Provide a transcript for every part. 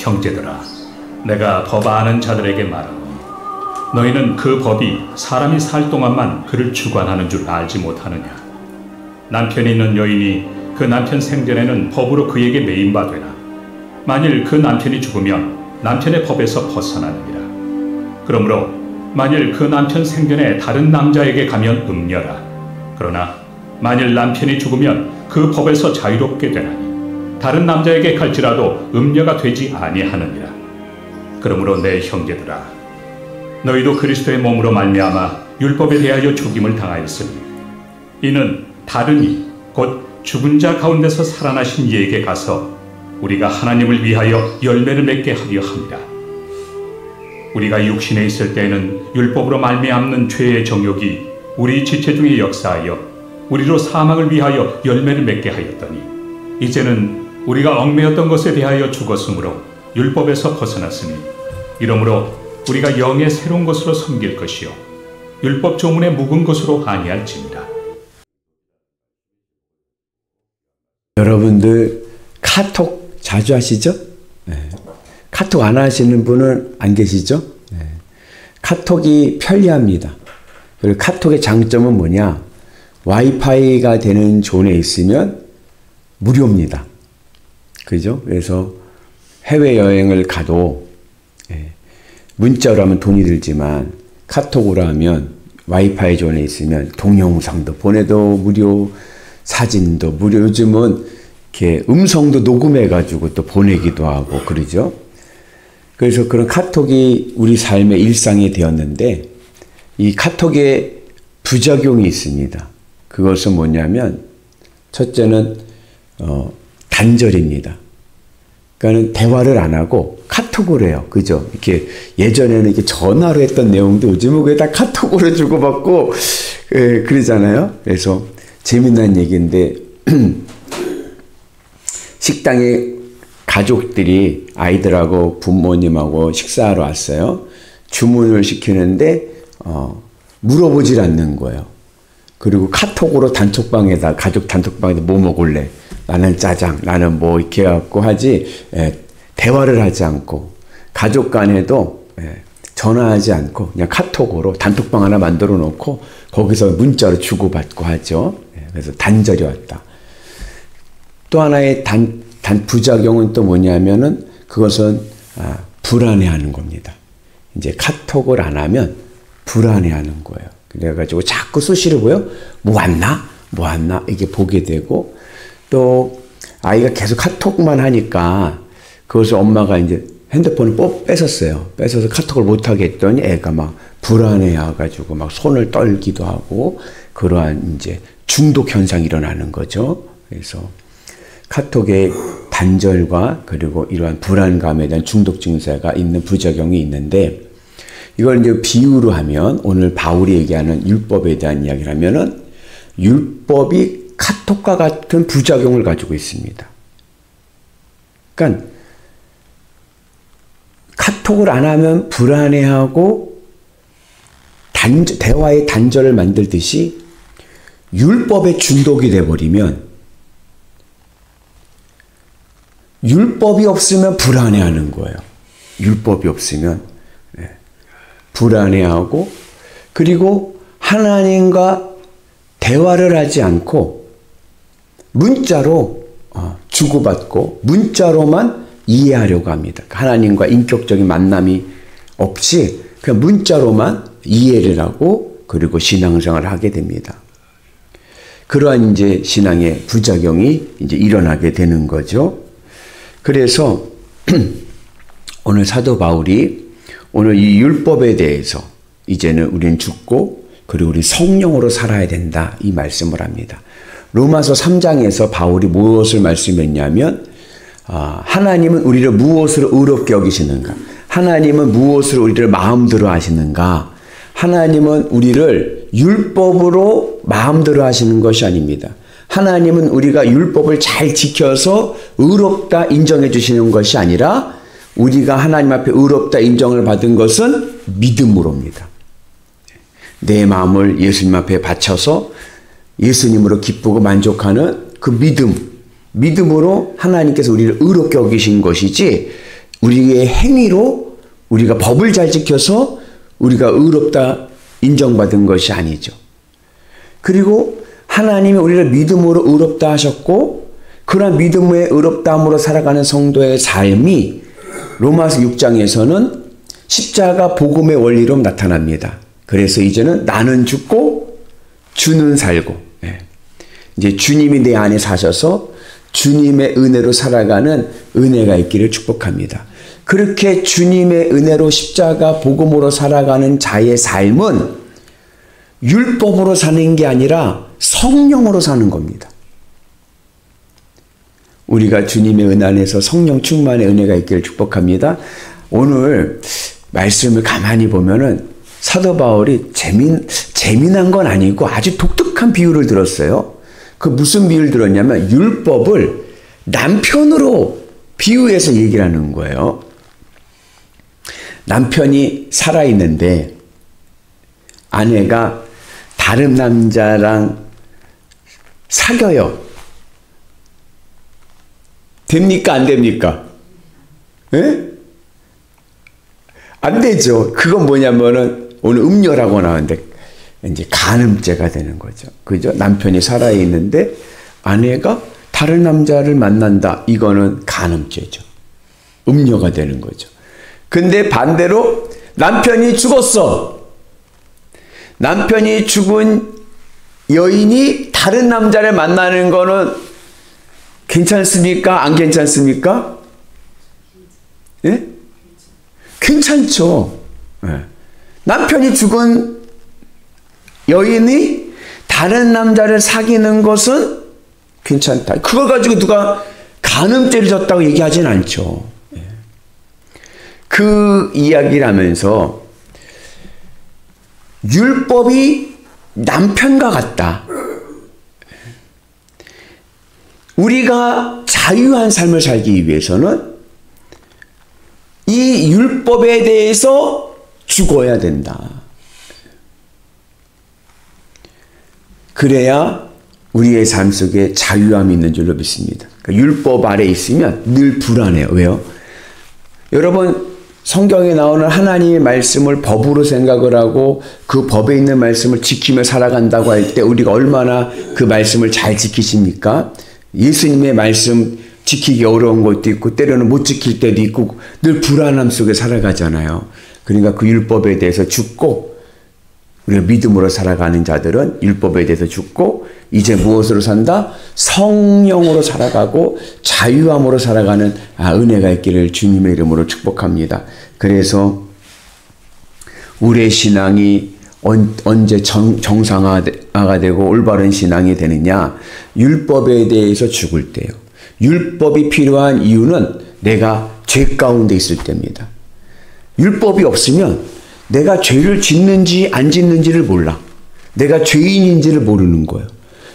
형제들아, 내가 법 아는 자들에게 말하노니 너희는 그 법이 사람이 살 동안만 그를 주관하는 줄 알지 못하느냐. 남편이 있는 여인이 그 남편 생전에는 법으로 그에게 매인 바 되나 만일 그 남편이 죽으면 남편의 법에서 벗어나느니라. 그러므로 만일 그 남편 생전에 다른 남자에게 가면 음녀라. 그러나 만일 남편이 죽으면 그 법에서 자유롭게 되나니 다른 남자에게 갈지라도 음녀가 되지 아니하느니라. 그러므로 내 형제들아, 너희도 그리스도의 몸으로 말미암아 율법에 대하여 죽임을 당하였으니 이는 다른 이 곧 죽은 자 가운데서 살아나신 이에게 가서 우리가 하나님을 위하여 열매를 맺게 하려 함이라. 우리가 육신에 있을 때에는 율법으로 말미암는 죄의 정욕이 우리 지체 중에 역사하여 우리로 사망을 위하여 열매를 맺게 하였더니 이제는 우리가 얽매였던 것에 대하여 죽었으므로 율법에서 벗어났으니 이러므로 우리가 영의 새로운 것으로 섬길 것이요 율법 조문의 묵은 것으로 아니할지니라. 여러분들 카톡 자주 하시죠? 네. 카톡 안 하시는 분은 안 계시죠? 네. 카톡이 편리합니다. 그리고 카톡의 장점은 뭐냐? 와이파이가 되는 존에 있으면 무료입니다. 그죠? 그래서 해외여행을 가도 문자로 하면 돈이 들지만 카톡으로 하면 와이파이 존에 있으면 동영상도 보내도 무료, 사진도 무료, 요즘은 이렇게 음성도 녹음해가지고 또 보내기도 하고 그러죠. 그래서 그런 카톡이 우리 삶의 일상이 되었는데 이 카톡에 부작용이 있습니다. 그것은 뭐냐면 첫째는 단절입니다. 그러니까 대화를 안 하고 카톡으로 해요. 그죠? 이렇게 예전에는 이렇게 전화로 했던 내용도 요즘은 그게 다 카톡으로 주고받고 그러잖아요. 그래서 재미난 얘기인데 식당에 가족들이 아이들하고 부모님하고 식사하러 왔어요. 주문을 시키는데 물어보질 않는 거예요. 그리고 카톡으로 단톡방에다 가족 단톡방에다 뭐 먹을래? 나는 짜장, 나는 뭐 이렇게 해갖고 하지 대화를 하지 않고 가족 간에도 전화하지 않고 그냥 카톡으로 단톡방 하나 만들어 놓고 거기서 문자로 주고받고 하죠. 그래서 단절이 왔다. 또 하나의 부작용은 또 뭐냐면은 그것은 불안해하는 겁니다. 이제 카톡을 안 하면 불안해하는 거예요. 그래가지고 자꾸 수시로 뭐 왔나? 뭐 왔나? 이게 보게 되고 또 아이가 계속 카톡만 하니까 그것을 엄마가 이제 핸드폰을 뺏었어요. 뺏어서 카톡을 못하게 했더니 애가 막 불안해해가지고 막 손을 떨기도 하고 그러한 이제 중독 현상이 일어나는 거죠. 그래서 카톡의 단절과 그리고 이러한 불안감에 대한 중독 증세가 있는 부작용이 있는데 이걸 이제 비유로 하면 오늘 바울이 얘기하는 율법에 대한 이야기를 하면은 율법이 카톡과 같은 부작용을 가지고 있습니다. 그러니까 카톡을 안 하면 불안해하고 대화의 단절을 만들듯이 율법에 중독이 돼버리면 율법이 없으면 불안해하는 거예요. 율법이 없으면 불안해하고 그리고 하나님과 대화를 하지 않고 문자로 주고받고 문자로만 이해하려고 합니다. 하나님과 인격적인 만남이 없이 그냥 문자로만 이해를 하고 그리고 신앙생활을 하게 됩니다. 그러한 이제 신앙의 부작용이 이제 일어나게 되는 거죠. 그래서 오늘 사도 바울이 오늘 이 율법에 대해서 이제는 우리는 죽고 그리고 우리 성령으로 살아야 된다 이 말씀을 합니다. 로마서 3장에서 바울이 무엇을 말씀했냐면 하나님은 우리를 무엇으로 의롭게 여기시는가? 하나님은 무엇으로 우리를 마음대로 하시는가? 하나님은 우리를 율법으로 마음대로 하시는 것이 아닙니다. 하나님은 우리가 율법을 잘 지켜서 의롭다 인정해 주시는 것이 아니라 우리가 하나님 앞에 의롭다 인정을 받은 것은 믿음으로입니다. 내 마음을 예수님 앞에 바쳐서 예수님으로 기쁘고 만족하는 그 믿음으로 하나님께서 우리를 의롭게 여기신 것이지 우리의 행위로 우리가 법을 잘 지켜서 우리가 의롭다 인정받은 것이 아니죠. 그리고 하나님이 우리를 믿음으로 의롭다 하셨고 그러한 믿음의 의롭다함으로 살아가는 성도의 삶이 로마서 6장에서는 십자가 복음의 원리로 나타납니다. 그래서 이제는 나는 죽고 주는 살고, 이제 주님이 내 안에 사셔서 주님의 은혜로 살아가는 은혜가 있기를 축복합니다. 그렇게 주님의 은혜로 십자가 복음으로 살아가는 자의 삶은 율법으로 사는 게 아니라 성령으로 사는 겁니다. 우리가 주님의 은혜 안에서 성령 충만의 은혜가 있기를 축복합니다. 오늘 말씀을 가만히 보면은 사도 바울이 재미난 건 아니고 아주 독특한 비유를 들었어요. 그 무슨 비유를 들었냐면 율법을 남편으로 비유해서 얘기를 하는 거예요. 남편이 살아있는데 아내가 다른 남자랑 사겨요. 됩니까? 안 됩니까? 예? 안 되죠. 그건 뭐냐면은 오늘 음녀라고 나오는데 이제 간음죄가 되는 거죠. 그죠? 남편이 살아있는데 아내가 다른 남자를 만난다. 이거는 간음죄죠. 음녀가 되는 거죠. 근데 반대로 남편이 죽었어. 남편이 죽은 여인이 다른 남자를 만나는 거는 괜찮습니까? 안 괜찮습니까? 예? 괜찮죠. 예. 남편이 죽은 여인이 다른 남자를 사귀는 것은 괜찮다. 그걸 가지고 누가 간음죄를 졌다고 얘기하진 않죠. 예. 그 이야기를 하면서 율법이 남편과 같다. 우리가 자유한 삶을 살기 위해서는 이 율법에 대해서 죽어야 된다. 그래야 우리의 삶 속에 자유함이 있는 줄로 믿습니다. 그러니까 율법 아래 있으면 늘 불안해요. 왜요? 여러분 성경에 나오는 하나님의 말씀을 법으로 생각을 하고 그 법에 있는 말씀을 지키며 살아간다고 할 때 우리가 얼마나 그 말씀을 잘 지키십니까? 예수님의 말씀 지키기 어려운 것도 있고 때로는 못 지킬 때도 있고 늘 불안함 속에 살아가잖아요. 그러니까 그 율법에 대해서 죽고 우리가 믿음으로 살아가는 자들은 율법에 대해서 죽고 이제 무엇으로 산다? 성령으로 살아가고 자유함으로 살아가는 은혜가 있기를 주님의 이름으로 축복합니다. 그래서 우리의 신앙이 언제 정상화가 되고 올바른 신앙이 되느냐? 율법에 대해서 죽을 때요. 율법이 필요한 이유는 내가 죄 가운데 있을 때입니다. 율법이 없으면 내가 죄를 짓는지 안 짓는지를 몰라. 내가 죄인인지를 모르는 거예요.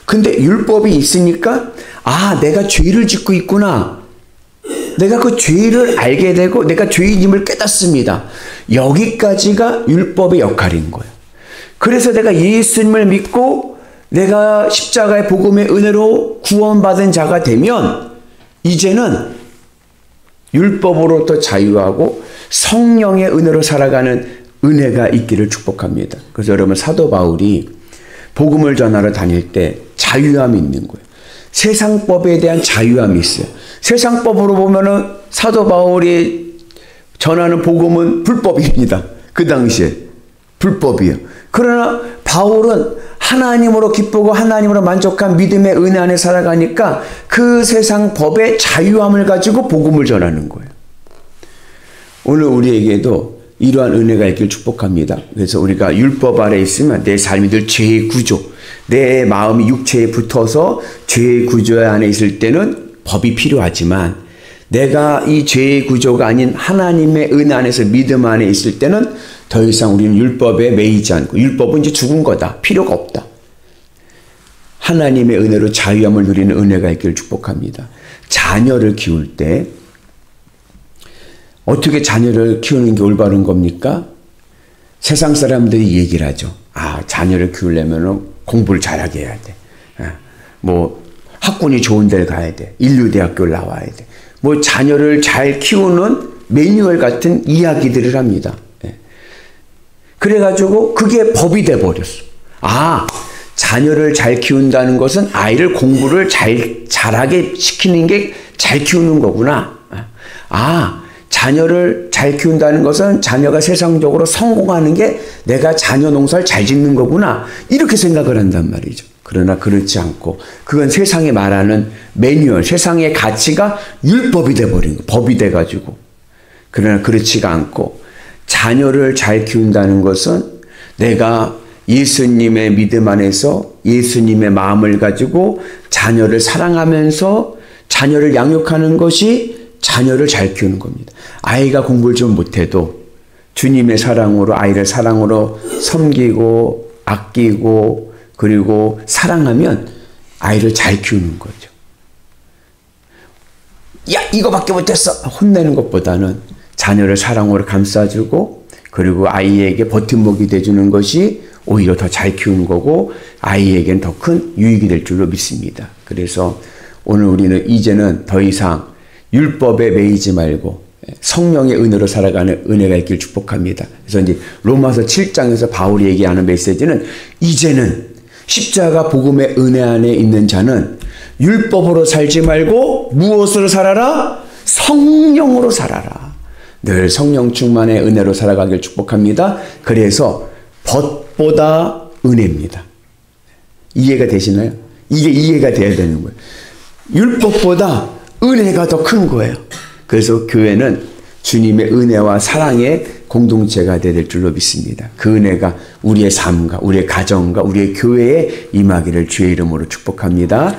근데 율법이 있으니까 내가 죄를 짓고 있구나. 내가 그 죄를 알게 되고 내가 죄인임을 깨닫습니다. 여기까지가 율법의 역할인 거예요. 그래서 내가 예수님을 믿고 내가 십자가의 복음의 은혜로 구원받은 자가 되면 이제는 율법으로부터 자유하고 성령의 은혜로 살아가는 은혜가 있기를 축복합니다. 그래서 여러분 사도 바울이 복음을 전하러 다닐 때 자유함이 있는 거예요. 세상법에 대한 자유함이 있어요. 세상법으로 보면은 사도 바울이 전하는 복음은 불법입니다. 그 당시에 불법이에요. 그러나 바울은 하나님으로 기쁘고 하나님으로 만족한 믿음의 은혜 안에 살아가니까 그 세상 법의 자유함을 가지고 복음을 전하는 거예요. 오늘 우리에게도 이러한 은혜가 있길 축복합니다. 그래서 우리가 율법 아래 있으면 내 삶이 늘 죄의 구조, 내 마음이 육체에 붙어서 죄의 구조 안에 있을 때는 법이 필요하지만 내가 이 죄의 구조가 아닌 하나님의 은혜 안에서 믿음 안에 있을 때는 더 이상 우리는 율법에 매이지 않고 율법은 이제 죽은 거다. 필요가 없다. 하나님의 은혜로 자유함을 누리는 은혜가 있기를 축복합니다. 자녀를 키울 때 어떻게 자녀를 키우는 게 올바른 겁니까? 세상 사람들이 얘기를 하죠. 자녀를 키우려면 공부를 잘하게 해야 돼. 학군이 좋은 데를 가야 돼. 인류대학교를 나와야 돼. 자녀를 잘 키우는 매뉴얼 같은 이야기들을 합니다. 그래가지고 그게 법이 돼버렸어. 아, 자녀를 잘 키운다는 것은 아이를 공부를 잘하게 시키는 게 잘 키우는 거구나. 아, 자녀를 잘 키운다는 것은 자녀가 세상적으로 성공하는 게 내가 자녀 농사를 잘 짓는 거구나. 이렇게 생각을 한단 말이죠. 그러나 그렇지 않고 그건 세상이 말하는 매뉴얼, 세상의 가치가 율법이 돼버린 거예요. 법이 돼가지고. 그러나 그렇지가 않고 자녀를 잘 키운다는 것은 내가 예수님의 믿음 안에서 예수님의 마음을 가지고 자녀를 사랑하면서 자녀를 양육하는 것이 자녀를 잘 키우는 겁니다. 아이가 공부를 좀 못해도 주님의 사랑으로 아이를 사랑으로 섬기고 아끼고 그리고 사랑하면 아이를 잘 키우는 거죠. 야, 이거밖에 못했어! 혼내는 것보다는 자녀를 사랑으로 감싸주고 그리고 아이에게 버팀목이 돼주는 것이 오히려 더 잘 키우는 거고 아이에게는 더 큰 유익이 될 줄로 믿습니다. 그래서 오늘 우리는 이제는 더 이상 율법에 매이지 말고 성령의 은혜로 살아가는 은혜가 있길 축복합니다. 그래서 이제 로마서 7장에서 바울이 얘기하는 메시지는 이제는 십자가 복음의 은혜 안에 있는 자는 율법으로 살지 말고 무엇으로 살아라? 성령으로 살아라. 늘 성령 충만의 은혜로 살아가길 축복합니다. 그래서 법보다 은혜입니다. 이해가 되시나요? 이게 이해가 돼야 되는 거예요. 율법보다 은혜가 더 큰 거예요. 그래서 교회는 주님의 은혜와 사랑의 공동체가 될 줄로 믿습니다. 그 은혜가 우리의 삶과 우리의 가정과 우리의 교회에 임하기를 주의 이름으로 축복합니다.